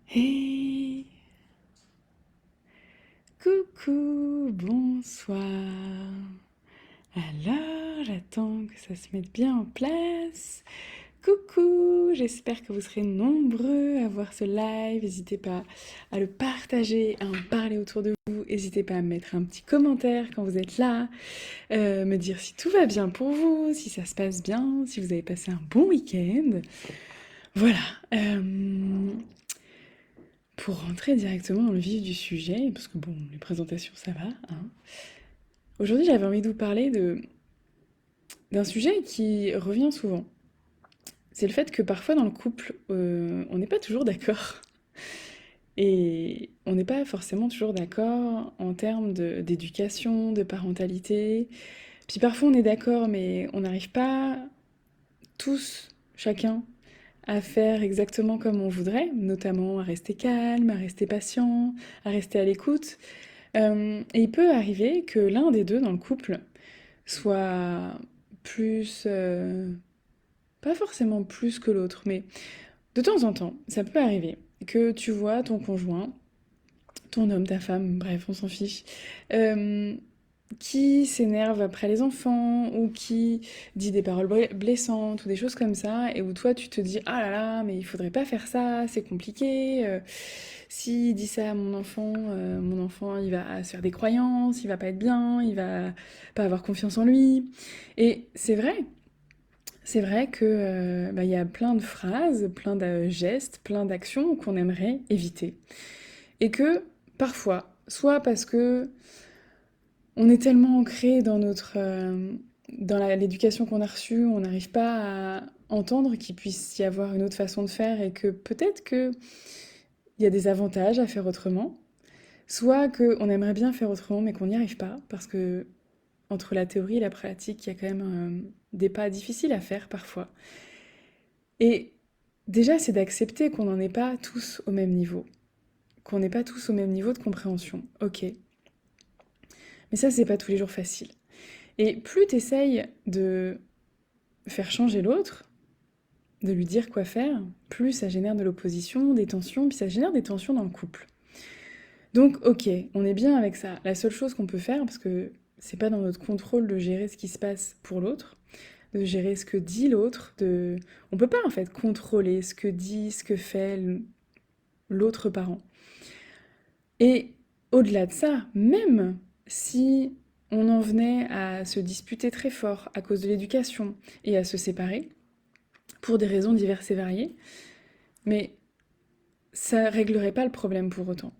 Hey, coucou, bonsoir. Alors, j'attends que ça se mette bien en place. Coucou, j'espère que vous serez nombreux à voir ce live. N'hésitez pas à le partager, à en parler autour de vous. N'hésitez pas à me mettre un petit commentaire quand vous êtes là, me dire si tout va bien pour vous, si ça se passe bien, si vous avez passé un bon week-end. Voilà. Pour rentrer directement dans le vif du sujet, parce que bon, les présentations ça va, hein. Aujourd'hui j'avais envie de vous parler d'un sujet qui revient souvent. C'est le fait que parfois dans le couple, on n'est pas toujours d'accord. Et on n'est pas forcément toujours d'accord en termes d'éducation, de parentalité. Puis parfois on est d'accord, mais on n'arrive pas tous, chacun, à faire exactement comme on voudrait, notamment à rester calme, à rester patient, à rester à l'écoute. Et il peut arriver que l'un des deux dans le couple soit plus, pas forcément plus que l'autre, mais de temps en temps, ça peut arriver que tu vois ton conjoint, ton homme, ta femme, bref, on s'en fiche, euh, qui s'énerve après les enfants ou qui dit des paroles blessantes ou des choses comme ça et où toi tu te dis ah là là mais il faudrait pas faire ça, c'est compliqué, s'il dit ça à mon enfant il va se faire des croyances, il va pas être bien, il va pas avoir confiance en lui. Et c'est vrai que bah, y a plein de phrases, plein de gestes, plein d'actions qu'on aimerait éviter et que parfois soit parce que on est tellement ancré dans l'éducation qu'on a reçue, on n'arrive pas à entendre qu'il puisse y avoir une autre façon de faire et que peut-être qu'il y a des avantages à faire autrement, soit qu'on aimerait bien faire autrement mais qu'on n'y arrive pas parce que entre la théorie et la pratique, il y a quand même des pas difficiles à faire parfois. Et déjà, c'est d'accepter qu'on n'en est pas tous au même niveau, qu'on n'est pas tous au même niveau de compréhension. Ok. Mais ça, c'est pas tous les jours facile. Et plus tu essayes de faire changer l'autre, de lui dire quoi faire, plus ça génère de l'opposition, des tensions, puis ça génère des tensions dans le couple. Donc, ok, on est bien avec ça. La seule chose qu'on peut faire, parce que c'est pas dans notre contrôle de gérer ce qui se passe pour l'autre, de gérer ce que dit l'autre, de... On peut pas en fait contrôler ce que dit, ce que fait l'autre parent. Et au-delà de ça, même si on en venait à se disputer très fort à cause de l'éducation et à se séparer, pour des raisons diverses et variées, mais ça réglerait pas le problème pour autant.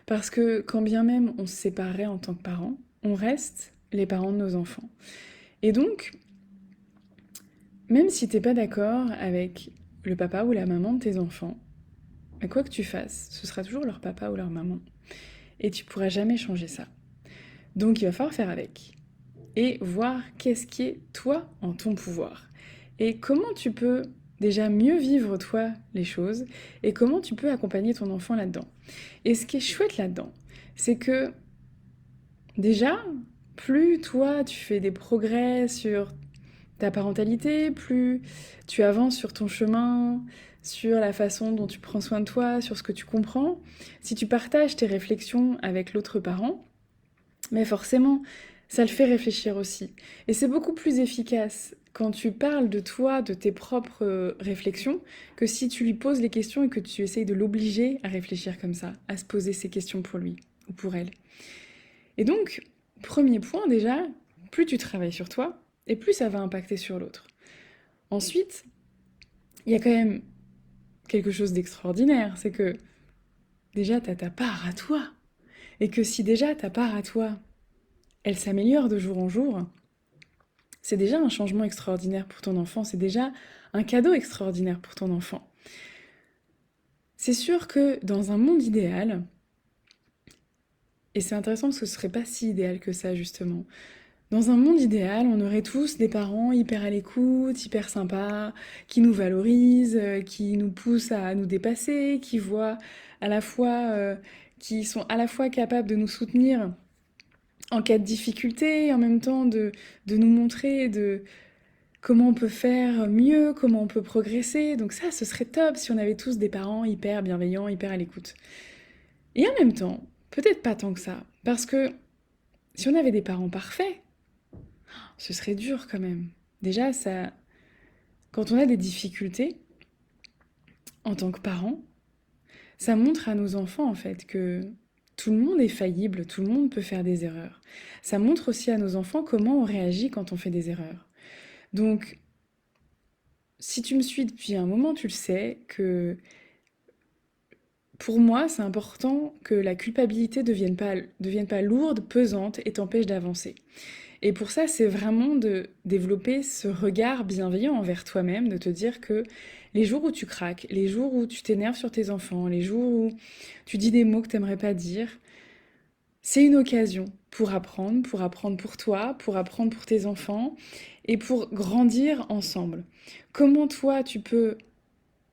Parce que quand bien même on se séparerait en tant que parents, on reste les parents de nos enfants. Et donc, même si t'es pas d'accord avec le papa ou la maman de tes enfants, quoi que tu fasses, ce sera toujours leur papa ou leur maman. Et tu pourras jamais changer ça. Donc il va falloir faire avec. Et voir qu'est-ce qui est toi en ton pouvoir. Et comment tu peux déjà mieux vivre toi les choses et comment tu peux accompagner ton enfant là-dedans. Et ce qui est chouette là-dedans, c'est que déjà, plus toi tu fais des progrès sur ta parentalité, plus tu avances sur ton chemin, sur la façon dont tu prends soin de toi, sur ce que tu comprends, si tu partages tes réflexions avec l'autre parent, mais forcément, ça le fait réfléchir aussi. Et c'est beaucoup plus efficace quand tu parles de toi, de tes propres réflexions, que si tu lui poses les questions et que tu essayes de l'obliger à réfléchir comme ça, à se poser ces questions pour lui ou pour elle. Et donc, premier point déjà, plus tu travailles sur toi, et plus ça va impacter sur l'autre. Ensuite, il y a quand même quelque chose d'extraordinaire, c'est que déjà, tu as ta part à toi. Et que si déjà ta part à toi, elle s'améliore de jour en jour, c'est déjà un changement extraordinaire pour ton enfant, c'est déjà un cadeau extraordinaire pour ton enfant. C'est sûr que dans un monde idéal, et c'est intéressant parce que ce serait pas si idéal que ça justement, dans un monde idéal, on aurait tous des parents hyper à l'écoute, hyper sympas, qui nous valorisent, qui nous poussent à nous dépasser, qui voient à la fois, qui sont à la fois capables de nous soutenir en cas de difficulté, en même temps de nous montrer, comment on peut faire mieux, comment on peut progresser. Donc ça, ce serait top si on avait tous des parents hyper bienveillants, hyper à l'écoute. Et en même temps, peut-être pas tant que ça, parce que si on avait des parents parfaits, ce serait dur quand même. Déjà, ça, quand on a des difficultés en tant que parent, ça montre à nos enfants en fait que tout le monde est faillible, tout le monde peut faire des erreurs. Ça montre aussi à nos enfants comment on réagit quand on fait des erreurs. Donc, si tu me suis depuis un moment, tu le sais que pour moi, c'est important que la culpabilité ne devienne pas lourde, pesante et t'empêche d'avancer. Et pour ça, c'est vraiment de développer ce regard bienveillant envers toi-même, de te dire que les jours où tu craques, les jours où tu t'énerves sur tes enfants, les jours où tu dis des mots que t'aimerais pas dire, c'est une occasion pour apprendre pour toi, pour apprendre pour tes enfants et pour grandir ensemble. Comment toi, tu peux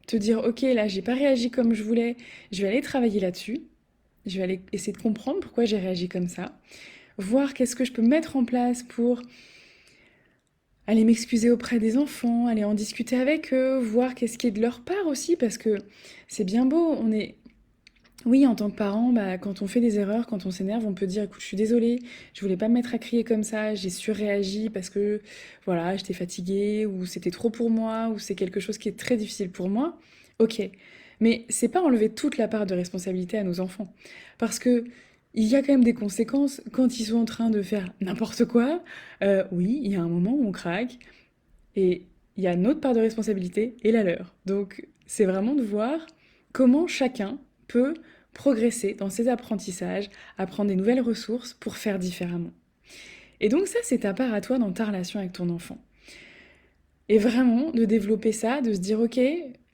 te dire, ok, là, j'ai pas réagi comme je voulais, je vais aller travailler là-dessus, je vais aller essayer de comprendre pourquoi j'ai réagi comme ça, voir qu'est-ce que je peux mettre en place pour aller m'excuser auprès des enfants, aller en discuter avec eux, voir qu'est-ce qui est de leur part aussi, parce que c'est bien beau, on est... Oui, en tant que parent, bah, quand on fait des erreurs, quand on s'énerve, on peut dire, écoute, je suis désolée, je voulais pas me mettre à crier comme ça, j'ai surréagi parce que, voilà, j'étais fatiguée, ou c'était trop pour moi, ou c'est quelque chose qui est très difficile pour moi. Ok, mais c'est pas enlever toute la part de responsabilité à nos enfants, parce que il y a quand même des conséquences quand ils sont en train de faire n'importe quoi. Oui, il y a un moment où on craque, et il y a notre part de responsabilité et la leur. Donc, c'est vraiment de voir comment chacun peut progresser dans ses apprentissages, apprendre des nouvelles ressources pour faire différemment. Et donc ça, c'est ta part à toi dans ta relation avec ton enfant. Et vraiment de développer ça, de se dire, ok,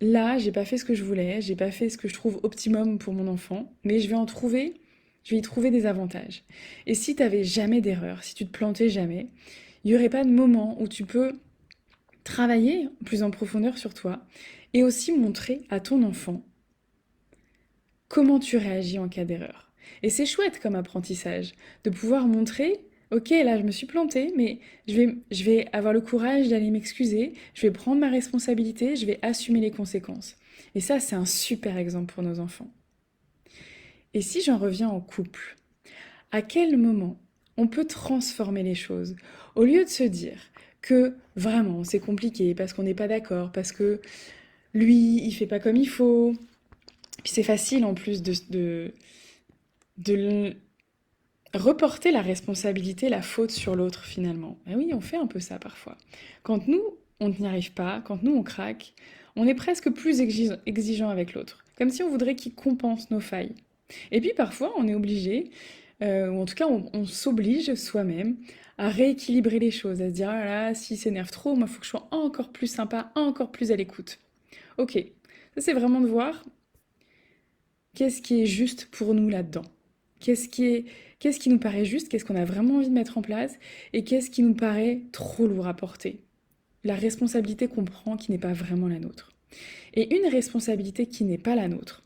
là, j'ai pas fait ce que je voulais, j'ai pas fait ce que je trouve optimum pour mon enfant, mais je vais y trouver des avantages. Et si t'avais jamais d'erreur, si tu te plantais jamais, il y aurait pas de moment où tu peux travailler plus en profondeur sur toi et aussi montrer à ton enfant comment tu réagis en cas d'erreur. Et c'est chouette comme apprentissage de pouvoir montrer, ok, là je me suis plantée, mais je vais avoir le courage d'aller m'excuser, je vais prendre ma responsabilité, je vais assumer les conséquences. Et ça, c'est un super exemple pour nos enfants. Et si j'en reviens au couple, à quel moment on peut transformer les choses au lieu de se dire que vraiment c'est compliqué parce qu'on n'est pas d'accord, parce que lui il fait pas comme il faut, puis c'est facile en plus de reporter la responsabilité, la faute sur l'autre finalement. Et oui, on fait un peu ça parfois. Quand nous, on n'y arrive pas, quand nous, on craque, on est presque plus exigeant avec l'autre, comme si on voudrait qu'il compense nos failles. Et puis parfois, on est obligé, ou en tout cas, on s'oblige soi-même à rééquilibrer les choses, à se dire, ah là, s'il s'énerve trop, moi, il faut que je sois encore plus sympa, encore plus à l'écoute. Ok, ça c'est vraiment de voir qu'est-ce qui est juste pour nous là-dedans. Qu'est-ce qui est, qu'est-ce qui nous paraît juste, qu'est-ce qu'on a vraiment envie de mettre en place, et qu'est-ce qui nous paraît trop lourd à porter. La responsabilité qu'on prend qui n'est pas vraiment la nôtre. Et une responsabilité qui n'est pas la nôtre,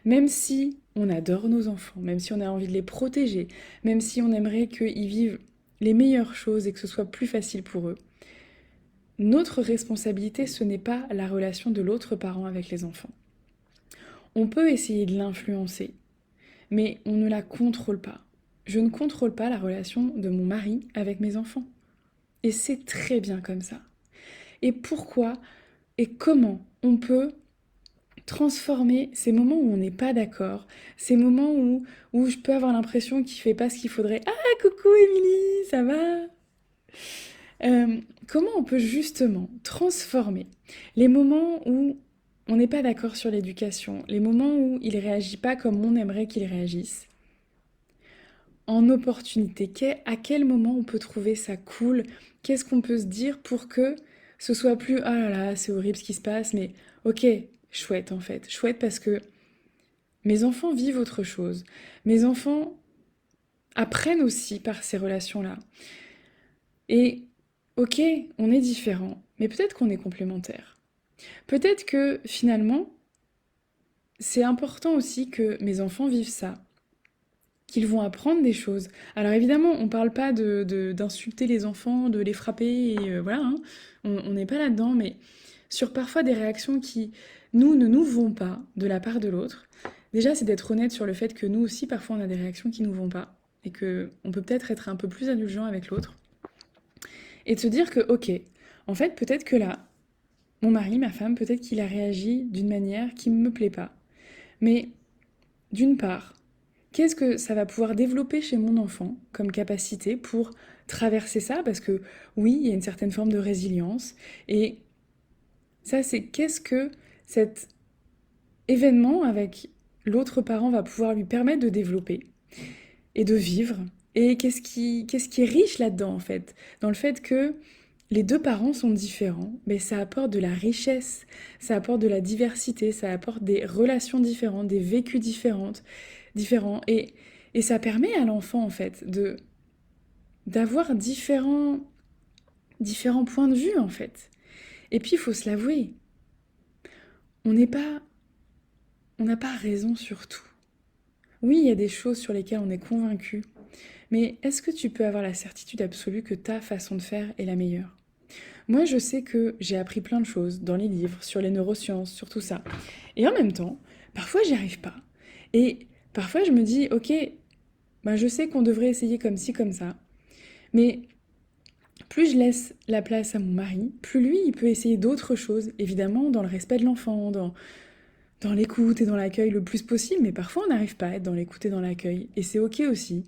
même si on adore nos enfants, même si on a envie de les protéger, même si on aimerait qu'ils vivent les meilleures choses et que ce soit plus facile pour eux, notre responsabilité, ce n'est pas la relation de l'autre parent avec les enfants. On peut essayer de l'influencer, mais on ne la contrôle pas. Je ne contrôle pas la relation de mon mari avec mes enfants. Et c'est très bien comme ça. Et pourquoi et comment on peut transformer ces moments où on n'est pas d'accord, ces moments où je peux avoir l'impression qu'il fait pas ce qu'il faudrait. Ah, coucou Émilie, ça va? Comment on peut justement transformer les moments où on n'est pas d'accord sur l'éducation, les moments où il réagit pas comme on aimerait qu'il réagisse, en opportunité. À quel moment on peut trouver ça cool? Qu'est-ce qu'on peut se dire pour que ce soit plus ah là là, c'est horrible ce qui se passe, mais ok, chouette en fait. Chouette parce que mes enfants vivent autre chose. Mes enfants apprennent aussi par ces relations-là. Et ok, on est différents, mais peut-être qu'on est complémentaires. Peut-être que finalement, c'est important aussi que mes enfants vivent ça. qu'ils vont apprendre des choses. Alors évidemment, on parle pas d'insulter les enfants, de les frapper, et voilà, hein. On n'est pas là-dedans, mais sur parfois des réactions qui, nous, ne nous vont pas de la part de l'autre. Déjà, c'est d'être honnête sur le fait que nous aussi, parfois, on a des réactions qui nous vont pas, et que on peut peut-être être un peu plus indulgent avec l'autre, et de se dire que, ok, en fait, peut-être que là, mon mari, ma femme, peut-être qu'il a réagi d'une manière qui ne me plaît pas. Mais d'une part, qu'est-ce que ça va pouvoir développer chez mon enfant comme capacité pour traverser ça? Parce que oui, il y a une certaine forme de résilience. Et ça, c'est qu'est-ce que cet événement avec l'autre parent va pouvoir lui permettre de développer et de vivre. Et qu'est-ce qui est riche là-dedans, en fait? Dans le fait que les deux parents sont différents, mais ça apporte de la richesse, ça apporte de la diversité, ça apporte des relations différentes, des vécus différents. Et ça permet à l'enfant, en fait, d'avoir différents points de vue, en fait. Et puis, il faut se l'avouer, on n'est pas, on n'a pas raison sur tout. Oui, il y a des choses sur lesquelles on est convaincu, mais est-ce que tu peux avoir la certitude absolue que ta façon de faire est la meilleure? Moi, je sais que j'ai appris plein de choses dans les livres, sur les neurosciences, sur tout ça. Et en même temps, parfois, j'y arrive pas. Et parfois, je me dis, ok, bah, je sais qu'on devrait essayer comme ci, comme ça. Mais plus je laisse la place à mon mari, plus lui, il peut essayer d'autres choses, évidemment, dans le respect de l'enfant, dans l'écoute et dans l'accueil le plus possible. Mais parfois, on n'arrive pas à être dans l'écoute et dans l'accueil. Et c'est ok aussi.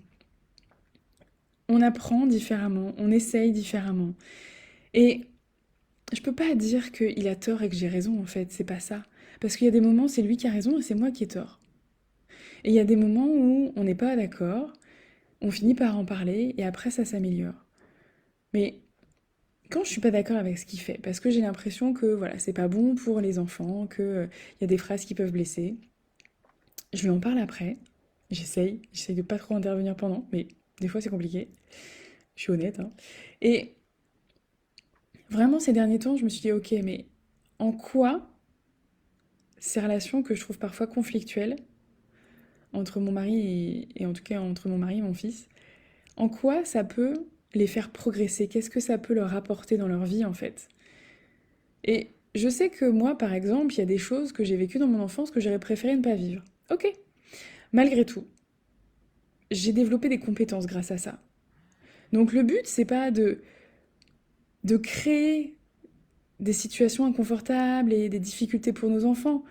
On apprend différemment, on essaye différemment. Et je peux pas dire qu'il a tort et que j'ai raison, en fait, c'est pas ça. Parce qu'il y a des moments, c'est lui qui a raison et c'est moi qui ai tort. Et il y a des moments où on n'est pas d'accord, on finit par en parler et après ça s'améliore. Mais quand je suis pas d'accord avec ce qu'il fait, parce que j'ai l'impression que voilà, c'est pas bon pour les enfants, que y a des phrases qui peuvent blesser, je lui en parle après. J'essaye de pas trop intervenir pendant, mais des fois c'est compliqué. Je suis honnête, hein. Et vraiment ces derniers temps, je me suis dit ok, mais en quoi ces relations que je trouve parfois conflictuelles entre mon mari et en tout cas entre mon mari et mon fils, en quoi ça peut les faire progresser? Qu'est-ce que ça peut leur apporter dans leur vie en fait? Et je sais que moi, par exemple, il y a des choses que j'ai vécues dans mon enfance que j'aurais préféré ne pas vivre. Ok. Malgré tout, j'ai développé des compétences grâce à ça. Donc le but, c'est pas de créer des situations inconfortables et des difficultés pour nos enfants.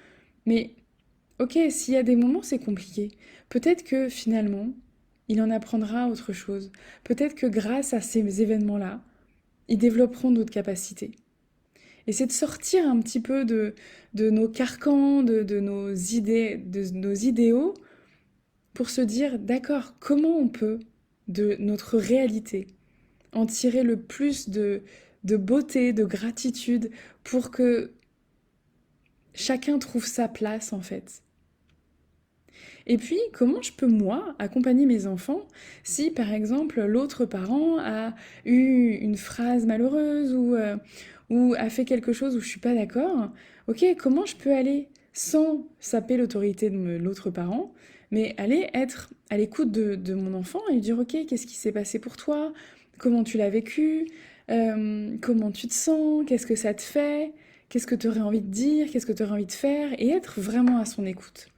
Mais ok, s'il y a des moments, c'est compliqué. Peut-être que finalement, il en apprendra autre chose. Peut-être que grâce à ces événements-là, ils développeront d'autres capacités. Et c'est de sortir un petit peu de nos carcans, de nos idées, de nos idéaux, pour se dire, d'accord, comment on peut, de notre réalité, en tirer le plus de beauté, de gratitude, pour que chacun trouve sa place, en fait. Et puis, comment je peux, moi, accompagner mes enfants si, par exemple, l'autre parent a eu une phrase malheureuse ou a fait quelque chose où je suis pas d'accord? Ok, comment je peux aller sans saper l'autorité de l'autre parent, mais aller être à l'écoute de mon enfant et lui dire, ok, qu'est-ce qui s'est passé pour toi? Comment tu l'as vécu? Comment tu te sens? Qu'est-ce que ça te fait? Qu'est-ce que tu aurais envie de dire? Qu'est-ce que tu aurais envie de faire? Et être vraiment à son écoute.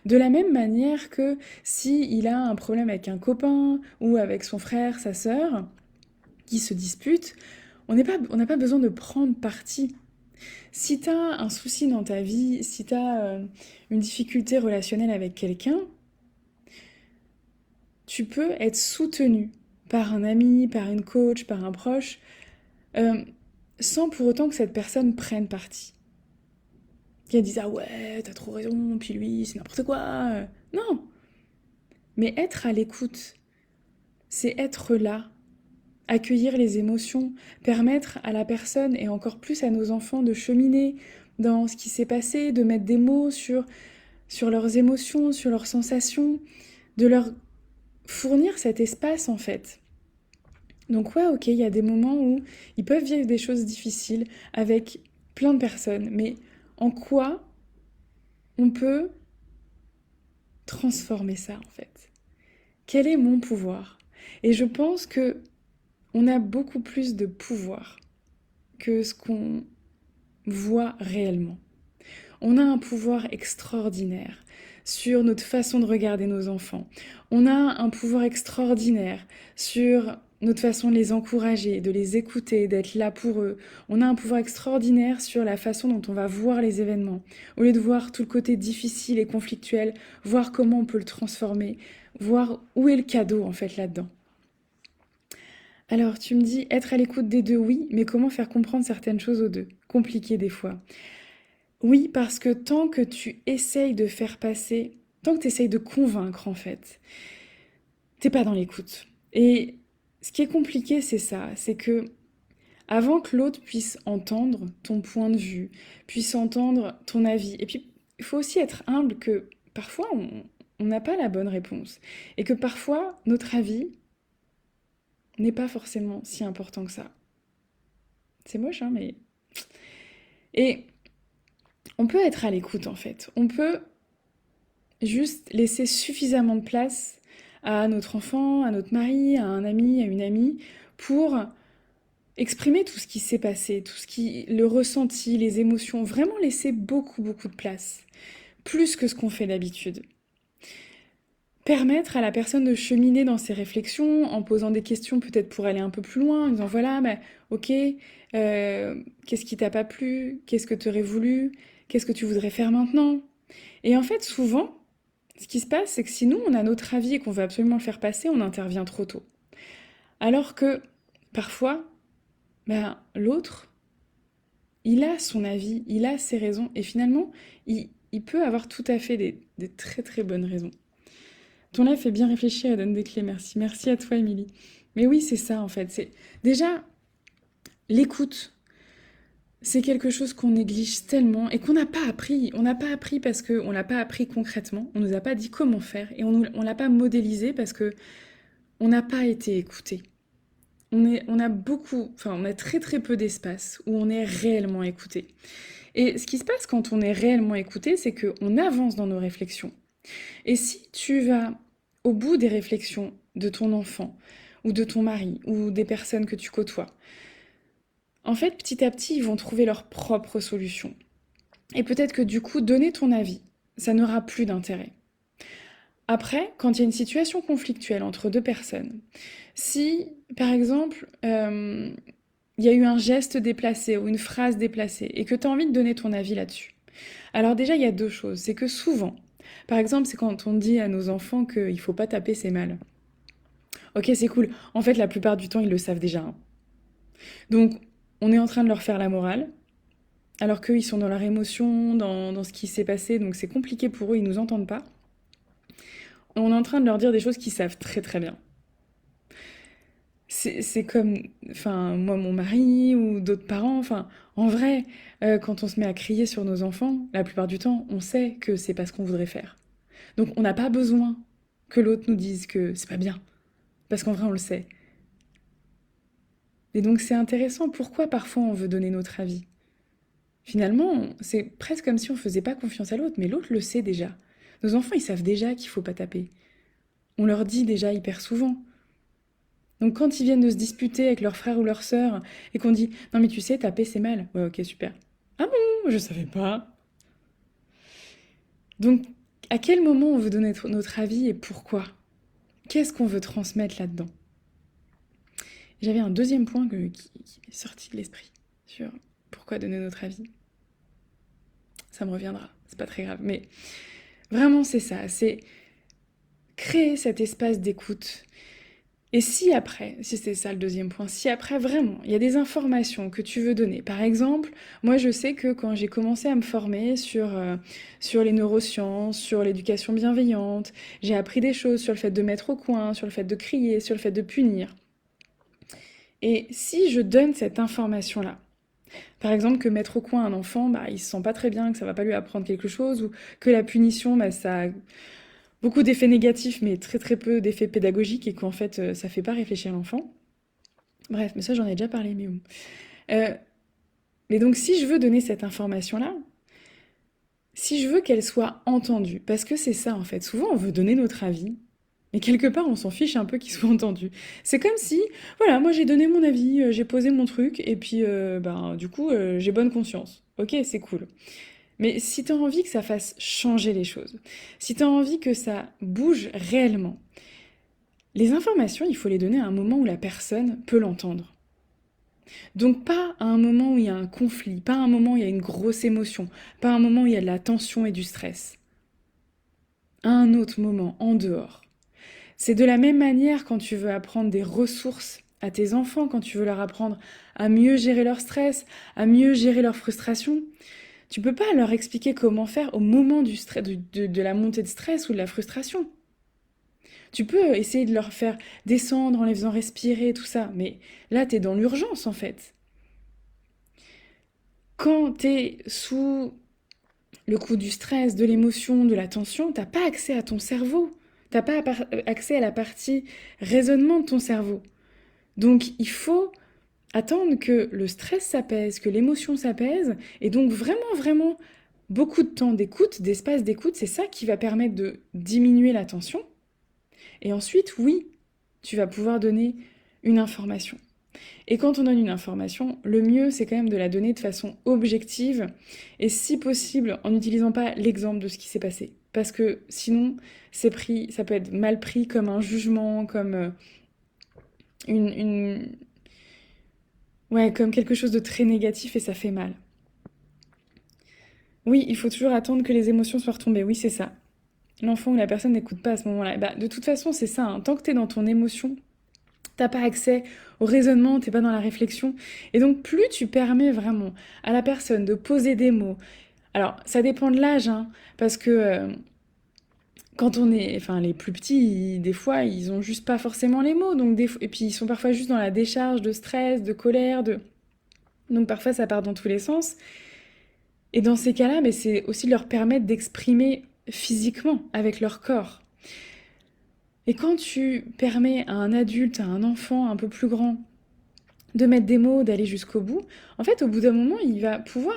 De la même manière que si il a un problème avec un copain ou avec son frère, sa sœur, qui se disputent, on n'a pas besoin de prendre parti. Si tu as un souci dans ta vie, si tu as une difficulté relationnelle avec quelqu'un, tu peux être soutenu par un ami, par une coach, par un proche, euh, sans pour autant que cette personne prenne parti. Qu'elle dise ah ouais, t'as trop raison, puis lui, c'est n'importe quoi. Non, mais être à l'écoute, c'est être là, accueillir les émotions, permettre à la personne et encore plus à nos enfants de cheminer dans ce qui s'est passé, de mettre des mots sur leurs émotions, sur leurs sensations, de leur fournir cet espace en fait. Donc ouais, ok, il y a des moments où ils peuvent vivre des choses difficiles avec plein de personnes, mais en quoi on peut transformer ça en fait? Quel est mon pouvoir? Et je pense que on a beaucoup plus de pouvoir que ce qu'on voit réellement. On a un pouvoir extraordinaire sur notre façon de regarder nos enfants. On a un pouvoir extraordinaire sur notre façon de les encourager, de les écouter, d'être là pour eux. On a un pouvoir extraordinaire sur la façon dont on va voir les événements. Au lieu de voir tout le côté difficile et conflictuel, voir comment on peut le transformer, voir où est le cadeau en fait là-dedans. Alors tu me dis être à l'écoute des deux, oui, mais comment faire comprendre certaines choses aux deux? Compliqué des fois. Oui, parce que tant que tu essayes de faire passer, tant que tu essayes de convaincre en fait, t'es pas dans l'écoute. Et ce qui est compliqué, c'est ça, c'est que avant que l'autre puisse entendre ton point de vue, puisse entendre ton avis, et puis il faut aussi être humble que parfois on n'a pas la bonne réponse, et que parfois notre avis n'est pas forcément si important que ça. C'est moche, hein, mais... Et on peut être à l'écoute en fait. On peut juste laisser suffisamment de place à notre enfant, à notre mari, à un ami, à une amie, pour exprimer tout ce qui s'est passé, tout ce qui, le ressenti, les émotions, vraiment laisser beaucoup, beaucoup de place, plus que ce qu'on fait d'habitude. Permettre à la personne de cheminer dans ses réflexions en posant des questions peut-être pour aller un peu plus loin, en disant voilà, bah, ok, qu'est-ce qui t'a pas plu, qu'est-ce que tu aurais voulu, qu'est-ce que tu voudrais faire maintenant. Et en fait, souvent, ce qui se passe, c'est que si nous, on a notre avis et qu'on veut absolument le faire passer, on intervient trop tôt. Alors que parfois, ben, l'autre, il a son avis, il a ses raisons, et finalement, il peut avoir tout à fait des très très bonnes raisons. Ton live fait bien réfléchir et donne des clés, merci. Merci à toi, Émilie. Mais oui, c'est ça, en fait. C'est déjà, l'écoute, c'est quelque chose qu'on néglige tellement et qu'on n'a pas appris. On n'a pas appris parce qu'on l'a pas appris concrètement, on nous a pas dit comment faire, et on l'a pas modélisé parce que on n'a pas été écouté. On a beaucoup, enfin, on a très très peu d'espace où on est réellement écouté. Et ce qui se passe quand on est réellement écouté, c'est qu'on avance dans nos réflexions. Et si tu vas au bout des réflexions de ton enfant, ou de ton mari, ou des personnes que tu côtoies, en fait, petit à petit, ils vont trouver leur propre solution. Et peut-être que du coup, donner ton avis, ça n'aura plus d'intérêt. Après, quand il y a une situation conflictuelle entre deux personnes, si, par exemple, il y a eu un geste déplacé ou une phrase déplacée et que tu as envie de donner ton avis là-dessus, alors déjà, il y a deux choses. C'est que souvent, par exemple, c'est quand on dit à nos enfants qu'il ne faut pas taper, c'est mal. Ok, c'est cool. En fait, la plupart du temps, ils le savent déjà, hein. Donc, on est en train de leur faire la morale, alors qu'eux, ils sont dans leur émotion, dans ce qui s'est passé, donc c'est compliqué pour eux, ils nous entendent pas. On est en train de leur dire des choses qu'ils savent très très bien. C'est comme, enfin, moi, mon mari ou d'autres parents, enfin, en vrai, quand on se met à crier sur nos enfants, la plupart du temps, on sait que c'est pas ce qu'on voudrait faire. Donc, on n'a pas besoin que l'autre nous dise que c'est pas bien, parce qu'en vrai, on le sait. Et donc, c'est intéressant. Pourquoi parfois on veut donner notre avis? Finalement, c'est presque comme si on faisait pas confiance à l'autre, mais l'autre le sait déjà. Nos enfants, ils savent déjà qu'il faut pas taper. On leur dit déjà hyper souvent. Donc quand ils viennent de se disputer avec leur frère ou leur sœur et qu'on dit non mais tu sais taper c'est mal. Ouais, ok, super. Ah bon, je savais pas. Donc à quel moment on veut donner notre avis et pourquoi? Qu'est-ce qu'on veut transmettre là-dedans? J'avais un deuxième point qui est sorti de l'esprit sur pourquoi donner notre avis. Ça me reviendra, c'est pas très grave. Mais vraiment c'est ça, c'est créer cet espace d'écoute. Et si après, si c'est ça le deuxième point, si après vraiment il y a des informations que tu veux donner, par exemple, moi je sais que quand j'ai commencé à me former sur les neurosciences, sur l'éducation bienveillante, j'ai appris des choses sur le fait de mettre au coin, sur le fait de crier, sur le fait de punir. Et si je donne cette information-là, par exemple que mettre au coin un enfant, bah, il se sent pas très bien, que ça va pas lui apprendre quelque chose, ou que la punition, bah, ça a beaucoup d'effets négatifs, mais très très peu d'effets pédagogiques, et qu'en fait, ça fait pas réfléchir l'enfant. Bref, mais ça j'en ai déjà parlé, mais bon. Euh, mais donc si je veux donner cette information-là, si je veux qu'elle soit entendue, parce que c'est ça en fait, souvent on veut donner notre avis, Mais quelque part, on s'en fiche un peu qu'il soit entendu. C'est comme si, voilà, moi j'ai donné mon avis, j'ai posé mon truc, et puis, ben, du coup, j'ai bonne conscience. Ok, c'est cool. Mais si t'as envie que ça fasse changer les choses, si t'as envie que ça bouge réellement, les informations, il faut les donner à un moment où la personne peut l'entendre. Donc pas à un moment où il y a un conflit, pas à un moment où il y a une grosse émotion, pas à un moment où il y a de la tension et du stress. À un autre moment, en dehors. C'est de la même manière quand tu veux apprendre des ressources à tes enfants, quand tu veux leur apprendre à mieux gérer leur stress, à mieux gérer leur frustration. Tu peux pas leur expliquer comment faire au moment du stress, de la montée de stress ou de la frustration. Tu peux essayer de leur faire descendre en les faisant respirer, tout ça, mais là, t'es dans l'urgence en fait. Quand t'es sous le coup du stress, de l'émotion, de la tension, t'as pas accès à ton cerveau. T'as pas accès à la partie raisonnement de ton cerveau. Donc il faut attendre que le stress s'apaise, que l'émotion s'apaise, et donc vraiment, vraiment beaucoup de temps d'écoute, d'espace d'écoute, c'est ça qui va permettre de diminuer la tension. Et ensuite, oui, tu vas pouvoir donner une information. Et quand on donne une information, le mieux, c'est quand même de la donner de façon objective, et si possible, en n'utilisant pas l'exemple de ce qui s'est passé. Parce que sinon, c'est pris, ça peut être mal pris comme un jugement, comme une, une, ouais, comme quelque chose de très négatif et ça fait mal. Oui, il faut toujours attendre que les émotions soient retombées. Oui, c'est ça. L'enfant ou la personne n'écoute pas à ce moment-là. Bah, de toute façon, c'est ça, hein. Tant que t'es dans ton émotion, t'as pas accès au raisonnement, t'es pas dans la réflexion. Et donc, plus tu permets vraiment à la personne de poser des mots. Alors, ça dépend de l'âge, hein, parce que quand on est, enfin, les plus petits, des fois, ils ont juste pas forcément les mots. Donc, et puis, ils sont parfois juste dans la décharge de stress, de colère, de. Donc, parfois, ça part dans tous les sens. Et dans ces cas-là, mais c'est aussi de leur permettre d'exprimer physiquement avec leur corps. Et quand tu permets à un adulte, à un enfant un peu plus grand, de mettre des mots, d'aller jusqu'au bout, en fait, au bout d'un moment, il va pouvoir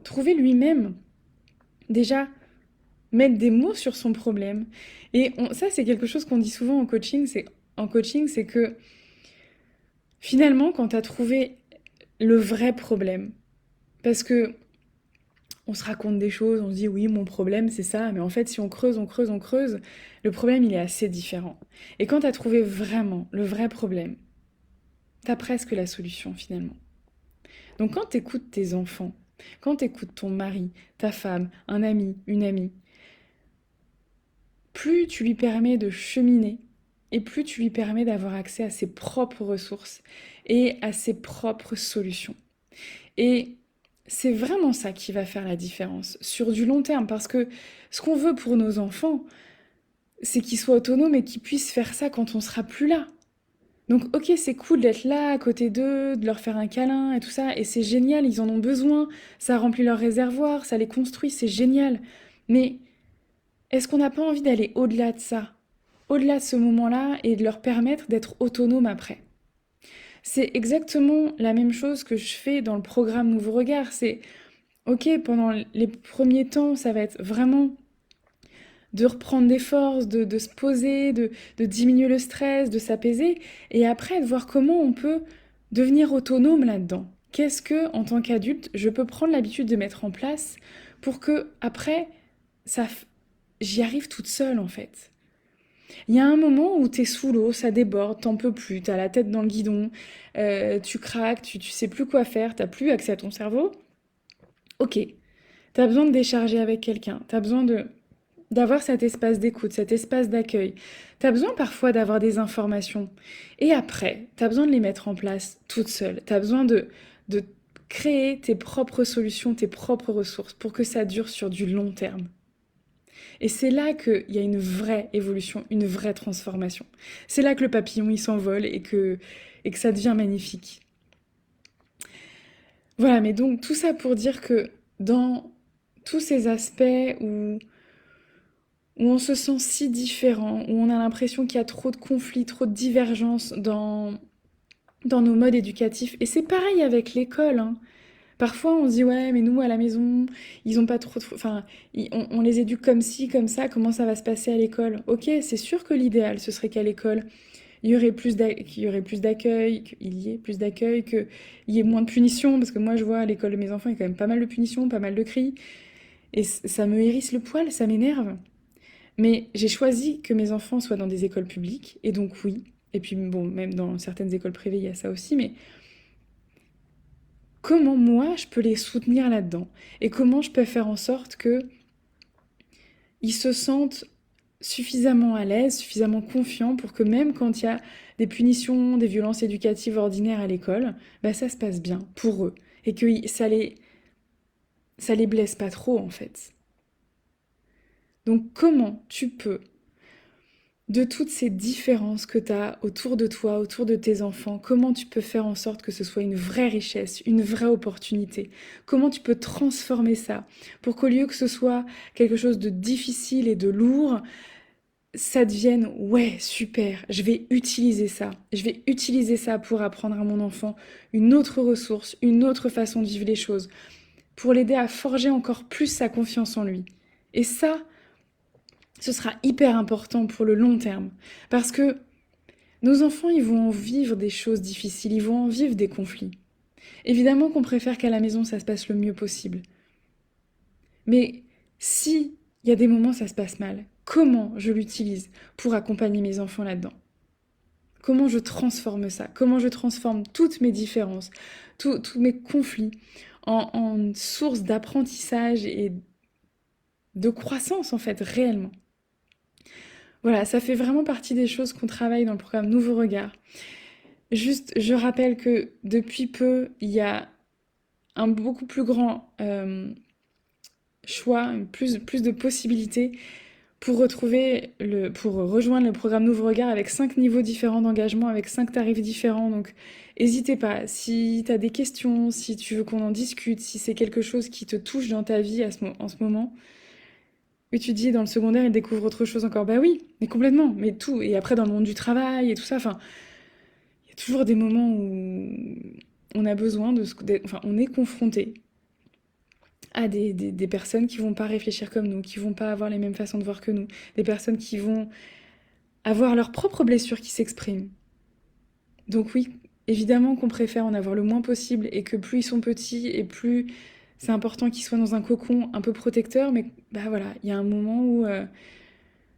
trouver lui-même, déjà, mettre des mots sur son problème. Et ça, c'est quelque chose qu'on dit souvent en coaching, c'est que finalement, quand tu as trouvé le vrai problème, parce que on se raconte des choses, on se dit oui, mon problème c'est ça, mais en fait, si on creuse, on creuse, on creuse, le problème il est assez différent. Et quand tu as trouvé vraiment le vrai problème, tu as presque la solution finalement. Donc quand tu écoutes tes enfants, quand tu écoutes ton mari, ta femme, un ami, une amie, plus tu lui permets de cheminer et plus tu lui permets d'avoir accès à ses propres ressources et à ses propres solutions. Et c'est vraiment ça qui va faire la différence sur du long terme, parce que ce qu'on veut pour nos enfants, c'est qu'ils soient autonomes et qu'ils puissent faire ça quand on sera plus là. Donc ok, c'est cool d'être là à côté d'eux, de leur faire un câlin et tout ça, et c'est génial, ils en ont besoin, ça remplit leur réservoir, ça les construit, c'est génial. Mais est-ce qu'on n'a pas envie d'aller au-delà de ça, au-delà de ce moment-là, et de leur permettre d'être autonomes après? C'est exactement la même chose que je fais dans le programme Nouveau Regard. C'est, ok, pendant les premiers temps, ça va être vraiment de reprendre des forces, de se poser, de diminuer le stress, de s'apaiser, et après de voir comment on peut devenir autonome là-dedans. Qu'est-ce que, en tant qu'adulte, je peux prendre l'habitude de mettre en place pour que, après, ça, j'y arrive toute seule, en fait. Il y a un moment où t'es sous l'eau, ça déborde, t'en peux plus, t'as la tête dans le guidon, tu craques, tu sais plus quoi faire, t'as plus accès à ton cerveau. Ok, t'as besoin de décharger avec quelqu'un, t'as besoin de d'avoir cet espace d'écoute, cet espace d'accueil. T'as besoin parfois d'avoir des informations. Et après, t'as besoin de les mettre en place toute seule. T'as besoin de créer tes propres solutions, tes propres ressources pour que ça dure sur du long terme. Et c'est là qu'il y a une vraie évolution, une vraie transformation. C'est là que le papillon, il s'envole et que ça devient magnifique. Voilà, mais donc tout ça pour dire que dans tous ces aspects où on se sent si différent, où on a l'impression qu'il y a trop de conflits, trop de divergences dans nos modes éducatifs, et c'est pareil avec l'école, hein. Parfois, on se dit, ouais, mais nous, à la maison, ils ont pas trop... Enfin, on les éduque comme ci, comme ça, comment ça va se passer à l'école? Ok, c'est sûr que l'idéal, ce serait qu'à l'école, qu'il y aurait plus d'accueil, qu'il y ait plus d'accueil, qu'il y ait moins de punitions, parce que moi, je vois à l'école de mes enfants, il y a quand même pas mal de punitions, pas mal de cris, et ça me hérisse le poil, ça m'énerve. Mais j'ai choisi que mes enfants soient dans des écoles publiques, et donc oui, et puis bon, même dans certaines écoles privées, il y a ça aussi, mais comment moi je peux les soutenir là-dedans? Et comment je peux faire en sorte que ils se sentent suffisamment à l'aise, suffisamment confiants pour que même quand il y a des punitions, des violences éducatives ordinaires à l'école, bah ça se passe bien pour eux et que ça les blesse pas trop en fait. Donc comment tu peux, de toutes ces différences que tu as autour de toi, autour de tes enfants, comment tu peux faire en sorte que ce soit une vraie richesse, une vraie opportunité? Comment tu peux transformer ça pour qu'au lieu que ce soit quelque chose de difficile et de lourd, ça devienne ouais, super, je vais utiliser ça. Je vais utiliser ça pour apprendre à mon enfant une autre ressource, une autre façon de vivre les choses, pour l'aider à forger encore plus sa confiance en lui. Et ça, ce sera hyper important pour le long terme. Parce que nos enfants, ils vont en vivre des choses difficiles, ils vont en vivre des conflits. Évidemment qu'on préfère qu'à la maison, ça se passe le mieux possible. Mais si il y a des moments où ça se passe mal, comment je l'utilise pour accompagner mes enfants là-dedans? Comment je transforme ça? Comment je transforme toutes mes différences, tous mes conflits en source d'apprentissage et de croissance, en fait, réellement? Voilà, ça fait vraiment partie des choses qu'on travaille dans le programme Nouveau Regard. Juste, je rappelle que depuis peu, il y a un beaucoup plus grand choix, plus de possibilités pour rejoindre le programme Nouveau Regard avec 5 niveaux différents d'engagement, avec 5 tarifs différents. Donc, n'hésitez pas. Si tu as des questions, si tu veux qu'on en discute, si c'est quelque chose qui te touche dans ta vie en ce moment, et tu dis dans le secondaire, il découvre autre chose encore. Bah oui, mais complètement, mais tout. Et après, dans le monde du travail et tout ça, enfin, il y a toujours des moments où on a besoin enfin, on est confronté à des personnes qui vont pas réfléchir comme nous, qui vont pas avoir les mêmes façons de voir que nous, des personnes qui vont avoir leurs propres blessures qui s'expriment. Donc oui, évidemment qu'on préfère en avoir le moins possible et que plus ils sont petits et plus c'est important qu'ils soient dans un cocon un peu protecteur, mais bah voilà, il y a un moment où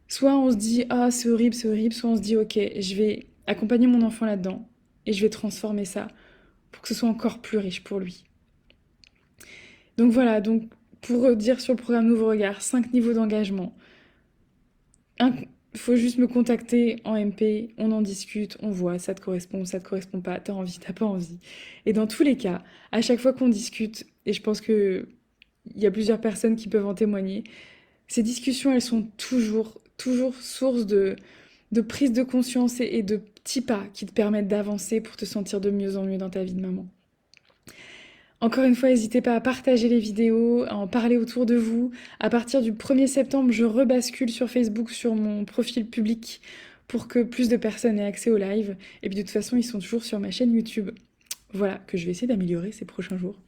soit on se dit ah c'est horrible, soit on se dit ok, je vais accompagner mon enfant là-dedans et je vais transformer ça pour que ce soit encore plus riche pour lui. Donc voilà, donc pour dire sur le programme Nouveau Regard, 5 niveaux d'engagement. Il faut juste me contacter en MP, on en discute, on voit, ça te correspond pas, t'as envie, t'as pas envie. Et dans tous les cas, à chaque fois qu'on discute, et je pense que il y a plusieurs personnes qui peuvent en témoigner, ces discussions, elles sont toujours source de prise de conscience et de petits pas qui te permettent d'avancer pour te sentir de mieux en mieux dans ta vie de maman. Encore une fois, n'hésitez pas à partager les vidéos, à en parler autour de vous. À partir du 1er septembre, je rebascule sur Facebook, sur mon profil public, pour que plus de personnes aient accès au live. Et puis de toute façon, ils sont toujours sur ma chaîne YouTube. Voilà, que je vais essayer d'améliorer ces prochains jours.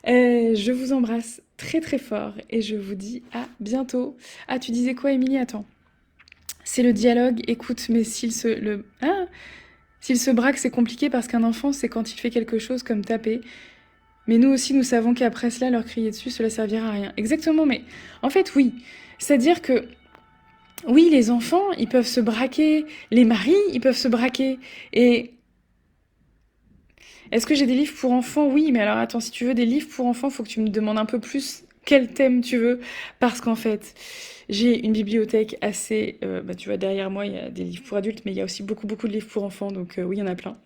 Je vous embrasse très très fort et je vous dis à bientôt. Ah, tu disais quoi, Émilie? Attends. C'est le dialogue. Écoute, mais s'il se braque, c'est compliqué parce qu'un enfant, c'est quand il fait quelque chose comme taper. Mais nous aussi, nous savons qu'après cela, leur crier dessus, cela servira à rien. Exactement, mais en fait, oui. C'est-à-dire que, oui, les enfants, ils peuvent se braquer, les maris, ils peuvent se braquer. Et est-ce que j'ai des livres pour enfants? Oui, mais alors attends, si tu veux des livres pour enfants, faut que tu me demandes un peu plus quel thème tu veux. Parce qu'en fait, j'ai une bibliothèque assez... bah, tu vois, derrière moi, il y a des livres pour adultes, mais il y a aussi beaucoup de livres pour enfants, donc oui, il y en a plein.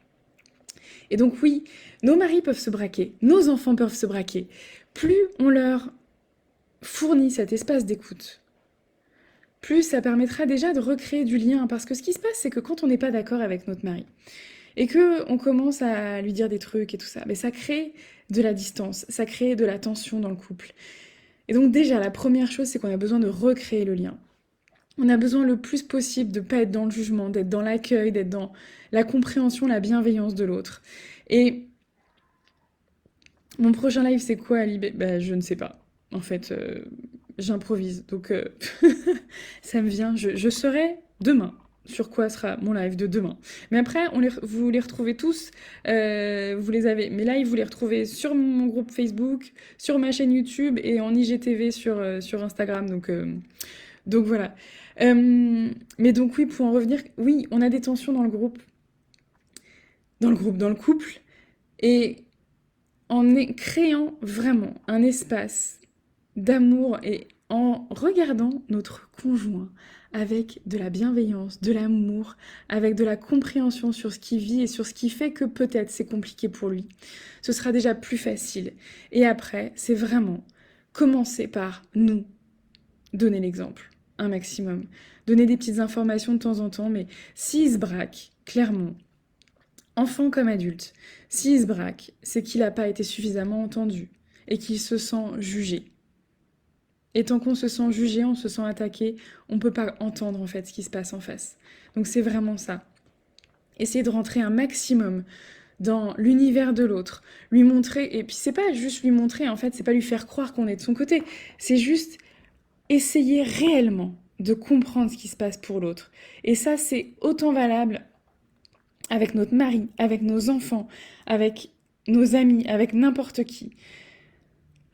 Et donc oui, nos maris peuvent se braquer, nos enfants peuvent se braquer. Plus on leur fournit cet espace d'écoute, plus ça permettra déjà de recréer du lien. Parce que ce qui se passe, c'est que quand on n'est pas d'accord avec notre mari, et que on commence à lui dire des trucs et tout ça, mais ça crée de la distance, ça crée de la tension dans le couple. Et donc déjà, la première chose, c'est qu'on a besoin de recréer le lien. On a besoin le plus possible de ne pas être dans le jugement, d'être dans l'accueil, d'être dans la compréhension, la bienveillance de l'autre. Et Mon prochain live, c'est quoi, Ali? Bah, je ne sais pas. En fait, j'improvise. Donc, ça me vient. Je saurai demain sur quoi sera mon live de demain. Mais après, vous les retrouvez tous. Vous les avez. Mes lives, vous les retrouvez sur mon groupe Facebook, sur ma chaîne YouTube et en IGTV sur Instagram. Donc voilà. Mais donc oui, pour en revenir, oui, on a des tensions dans le groupe. Dans le couple. Et créant vraiment un espace d'amour et en regardant notre conjoint avec de la bienveillance, de l'amour, avec de la compréhension sur ce qu'il vit et sur ce qui fait que peut-être c'est compliqué pour lui, ce sera déjà plus facile. Et après, c'est vraiment commencer par nous donner l'exemple, un maximum. Donner des petites informations de temps en temps, mais s'il se braque, clairement, enfant comme adulte, s'il se braque, c'est qu'il n'a pas été suffisamment entendu et qu'il se sent jugé. Et tant qu'on se sent jugé, on se sent attaqué, on ne peut pas entendre en fait ce qui se passe en face. Donc c'est vraiment ça. Essayer de rentrer un maximum dans l'univers de l'autre, lui montrer, et puis c'est pas juste lui montrer, en fait, c'est pas lui faire croire qu'on est de son côté, c'est juste essayer réellement de comprendre ce qui se passe pour l'autre. Et ça, c'est autant valable avec notre mari, avec nos enfants, avec nos amis, avec n'importe qui.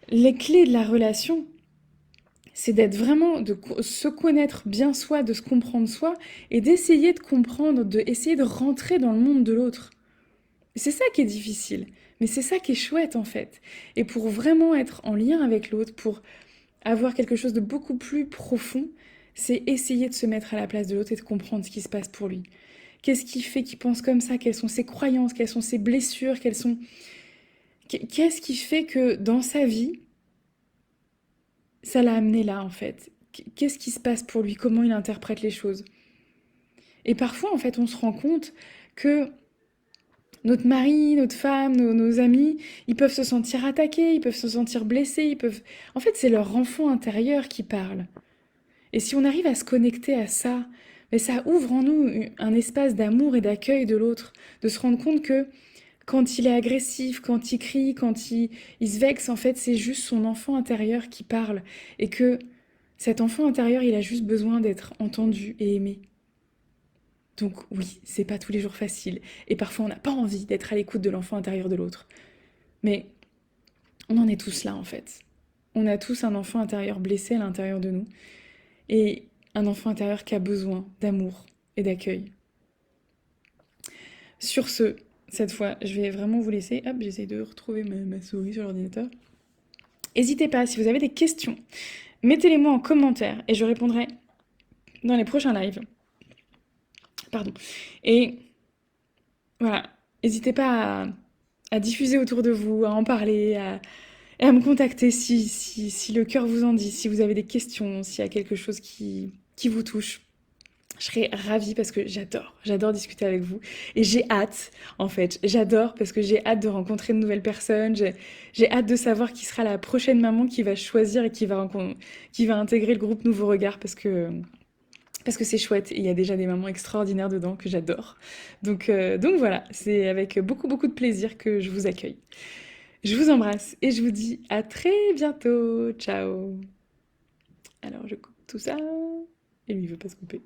Les clés de la relation, c'est d'être vraiment, de se connaître bien soi, de se comprendre soi, et d'essayer de comprendre, d'essayer de rentrer dans le monde de l'autre. C'est ça qui est difficile, mais c'est ça qui est chouette en fait. Et pour vraiment être en lien avec l'autre, pour avoir quelque chose de beaucoup plus profond, c'est essayer de se mettre à la place de l'autre et de comprendre ce qui se passe pour lui. Qu'est-ce qui fait qu'il pense comme ça? Quelles sont ses croyances? Quelles sont ses blessures? Qu'est-ce qui fait que dans sa vie, ça l'a amené là, en fait? Qu'est-ce qui se passe pour lui? Comment il interprète les choses? Et parfois, en fait, on se rend compte que notre mari, notre femme, nos amis, ils peuvent se sentir attaqués, ils peuvent se sentir blessés, ils peuvent... En fait, c'est leur enfant intérieur qui parle. Et si on arrive à se connecter à ça, mais ça ouvre en nous un espace d'amour et d'accueil de l'autre, de se rendre compte que quand il est agressif, quand il crie, il se vexe, en fait, c'est juste son enfant intérieur qui parle. Et que cet enfant intérieur, il a juste besoin d'être entendu et aimé. Donc oui, c'est pas tous les jours facile. Et parfois, on n'a pas envie d'être à l'écoute de l'enfant intérieur de l'autre. Mais on en est tous là, en fait. On a tous un enfant intérieur blessé à l'intérieur de nous. Et un enfant intérieur qui a besoin d'amour et d'accueil. Sur ce, cette fois, je vais vraiment vous laisser. Hop, j'essaie de retrouver ma souris sur l'ordinateur. N'hésitez pas, si vous avez des questions, mettez-les-moi en commentaire et je répondrai dans les prochains lives. Pardon. Et voilà, n'hésitez pas à diffuser autour de vous, à en parler, et à me contacter si le cœur vous en dit, si vous avez des questions, s'il y a quelque chose qui vous touche. Je serais ravie parce que j'adore discuter avec vous. Et j'ai hâte, en fait. J'adore parce que j'ai hâte de rencontrer de nouvelles personnes. J'ai hâte de savoir qui sera la prochaine maman qui va choisir et qui va intégrer le groupe Nouveau Regard parce que c'est chouette. Et il y a déjà des mamans extraordinaires dedans que j'adore. Donc voilà, c'est avec beaucoup, beaucoup de plaisir que je vous accueille. Je vous embrasse et je vous dis à très bientôt. Ciao. Alors je coupe tout ça. Et lui, il veut pas se couper.